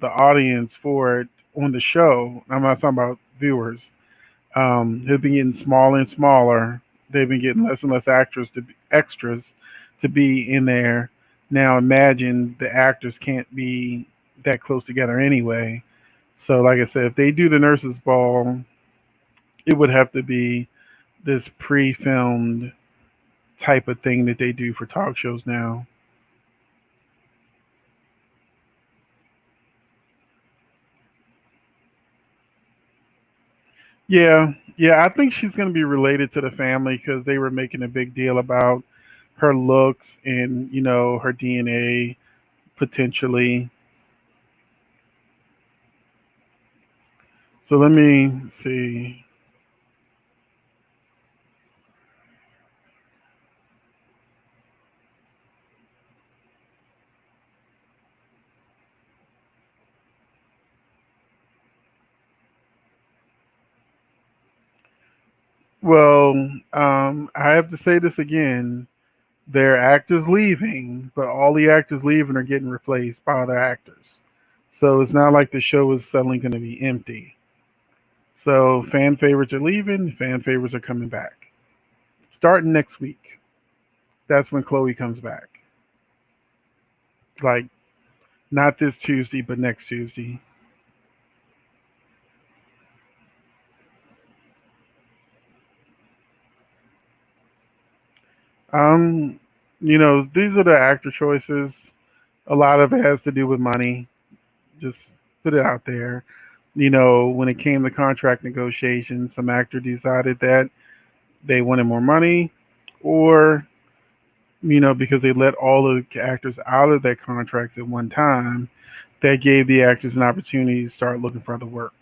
audience for it on the show. I'm not talking about viewers. Have been getting smaller and smaller. They've been getting less and less extras to be in there. Now imagine the actors can't be that close together anyway. So like I said, if they do the nurses' ball, it would have to be this pre-filmed type of thing that they do for talk shows now. Yeah, yeah, I think she's going to be related to the family because they were making a big deal about her looks and her DNA potentially. So let me see. Well, I have to say this again. There are actors leaving, but all the actors leaving are getting replaced by other actors. So it's not like the show is suddenly going to be empty. So fan favorites are leaving, fan favorites are coming back. Starting next week. That's when Chloe comes back. Like not this Tuesday, but next Tuesday. Um, these are the actor choices. A lot of it has to do with money. Just put it out there. When it came to contract negotiations, some actor decided that they wanted more money, or because they let all the actors out of their contracts at one time, that gave the actors an opportunity to start looking for other work.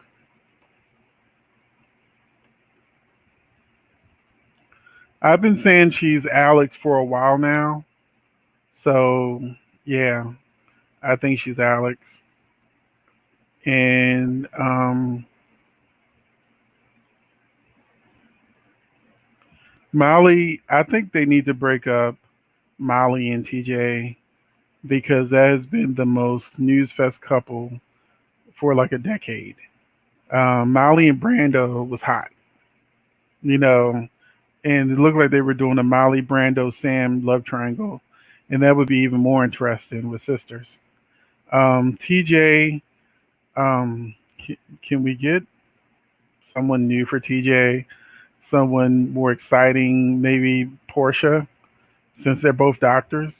I've been saying she's Alex for a while now, so yeah, I think she's Alex. And Molly, I think they need to break up Molly and TJ because that has been the most news fest couple for like a decade. Molly and Brando was hot, you know, and it looked like they were doing a Molly Brando Sam love triangle, and that would be even more interesting with sisters. TJ, can we get someone new for TJ? Someone more exciting, maybe Portia, since they're both doctors.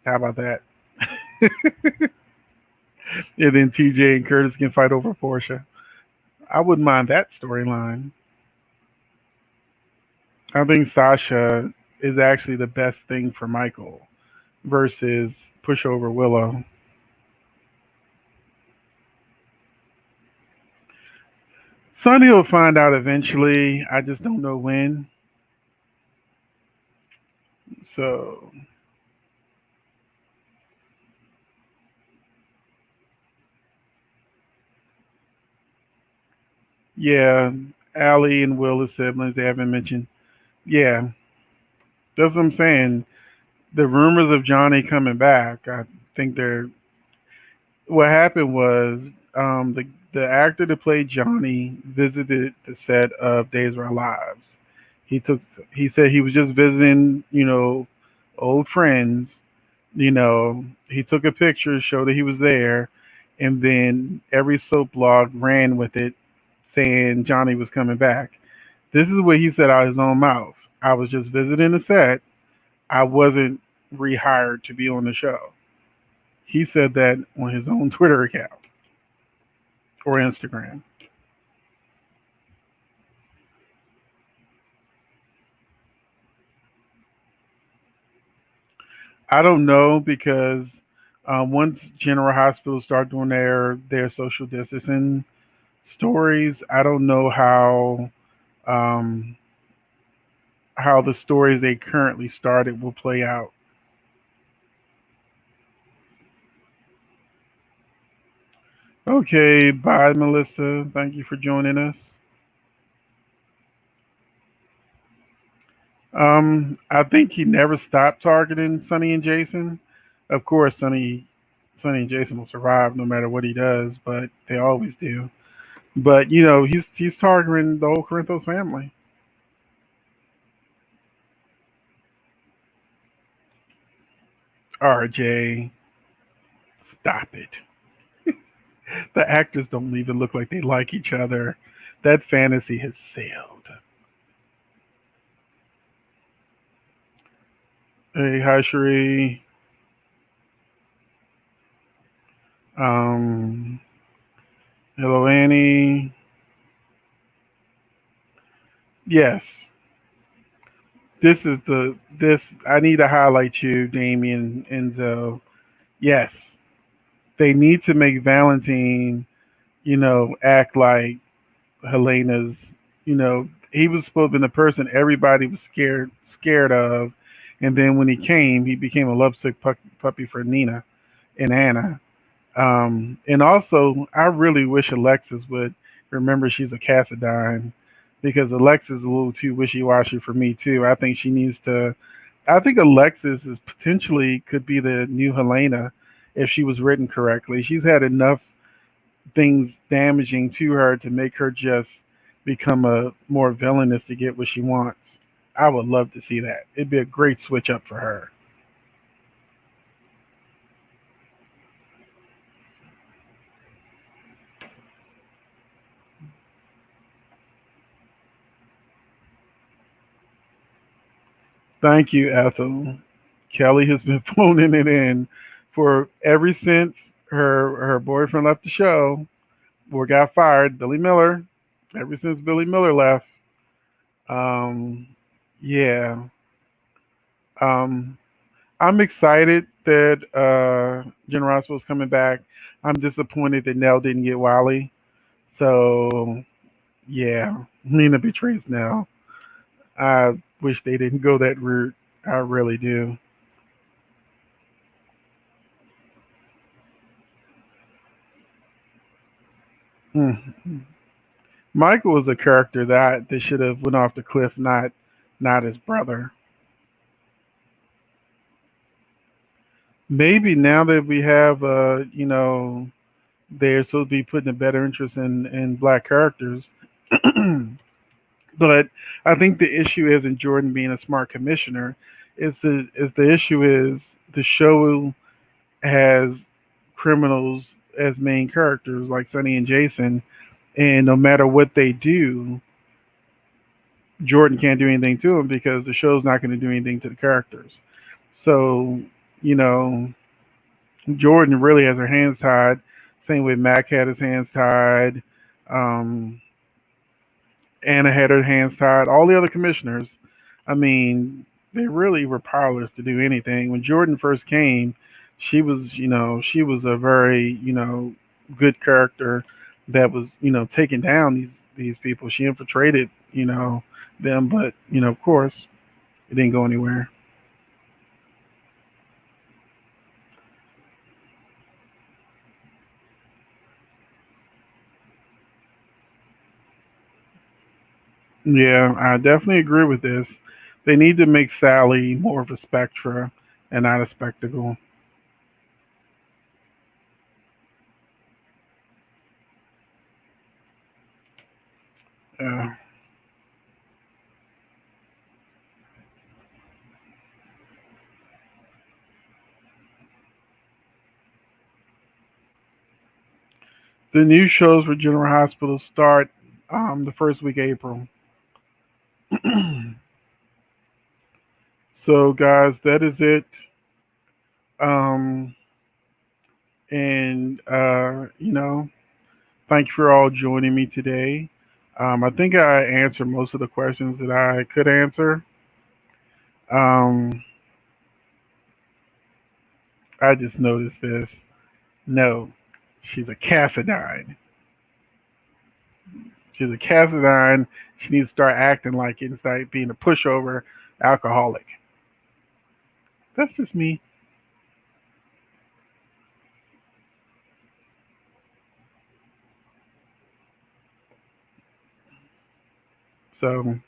How about that? And then TJ and Curtis can fight over Portia. I wouldn't mind that storyline. I think Sasha is actually the best thing for Michael versus pushover Willow. Sonny will find out eventually. I just don't know when. So yeah, Allie and Will are siblings. They haven't mentioned. Yeah, that's what I'm saying. The rumors of Johnny coming back. I think they're. What happened was the actor that played Johnny visited the set of Days of Our Lives. He took. He said he was just visiting. Old friends. He took a picture, showed that he was there, and then every soap blog ran with it, saying Johnny was coming back. This is what he said out of his own mouth. I was just visiting the set. I wasn't rehired to be on the show. He said that on his own Twitter account or Instagram. I don't know because once General Hospitals start doing their social distancing stories, I don't know um, how the stories they currently started will play out. Okay, bye, Melissa. Thank you for joining us. I think he never stopped targeting Sonny and Jason. Of course, Sonny and Jason will survive no matter what he does, but they always do. But he's targeting the whole Corinthos family. RJ, stop it. The actors don't even look like they like each other. That fantasy has sailed. Hey, hi, Sheree. Um, hello, Annie. Yes, this. I need to highlight you, Damien Enzo. Yes, they need to make Valentine, act like Helena's. He was supposed to be the person everybody was scared of, and then when he came, he became a lovesick puppy for Nina and Anna. And also, I really wish Alexis would remember she's a Cassadine because Alexis is a little too wishy washy for me too. I think she needs to. I think Alexis is potentially could be the new Helena if she was written correctly. She's had enough things damaging to her to make her just become a more villainous to get what she wants. I would love to see that. It'd be a great switch up for her. Thank you, Ethel. Kelly has been phoning it in for ever since her boyfriend left the show or got fired, Billy Miller. Ever since Billy Miller left, um, yeah, um, I'm excited that Jen Roswell's coming back. I'm disappointed that Nell didn't get Wally. So yeah, Nina betrays Nell. I wish they didn't go that route. I really do. Mm. Michael was a character that should have went off the cliff, not his brother. Maybe now that we have, they're supposed to be putting a better interest in black characters. But I think the issue isn't Jordan being a smart commissioner. The issue is the show has criminals as main characters like Sonny and Jason, and no matter what they do, Jordan can't do anything to them because the show's not going to do anything to the characters. So, you know, Jordan really has her hands tied. Same way Mac had his hands tied. Um, Anna had her hands tied. All the other commissioners, I mean, they really were powerless to do anything. When Jordan first came, she was a very, good character that was, taking down these people. She infiltrated, them, but of course, it didn't go anywhere. Yeah, I definitely agree with this. They need to make Sally more of a Spectra and not a spectacle. Uh, the new shows for General Hospital start the first week of April. So, guys, that is it. Um, and thank you for all joining me today. I think I answered most of the questions that I could answer. Um, I just noticed this. No, she's a Cassadine. She's a Cassadine. She needs to start acting like it instead of being a pushover alcoholic. That's just me. So,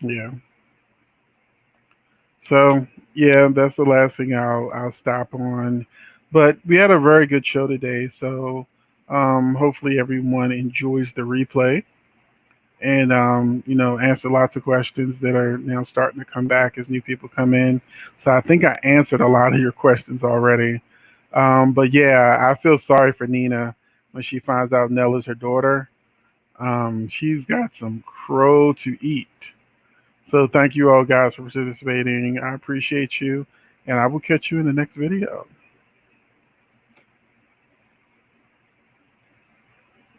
yeah. So, yeah, that's the last thing I'll stop on. But we had a very good show today. So, hopefully everyone enjoys the replay and answer lots of questions that are now starting to come back as new people come in. So I think I answered a lot of your questions already. But yeah, I feel sorry for Nina when she finds out Nella's her daughter. She's got some crow to eat. So thank you all guys for participating. I appreciate you, and I will catch you in the next video.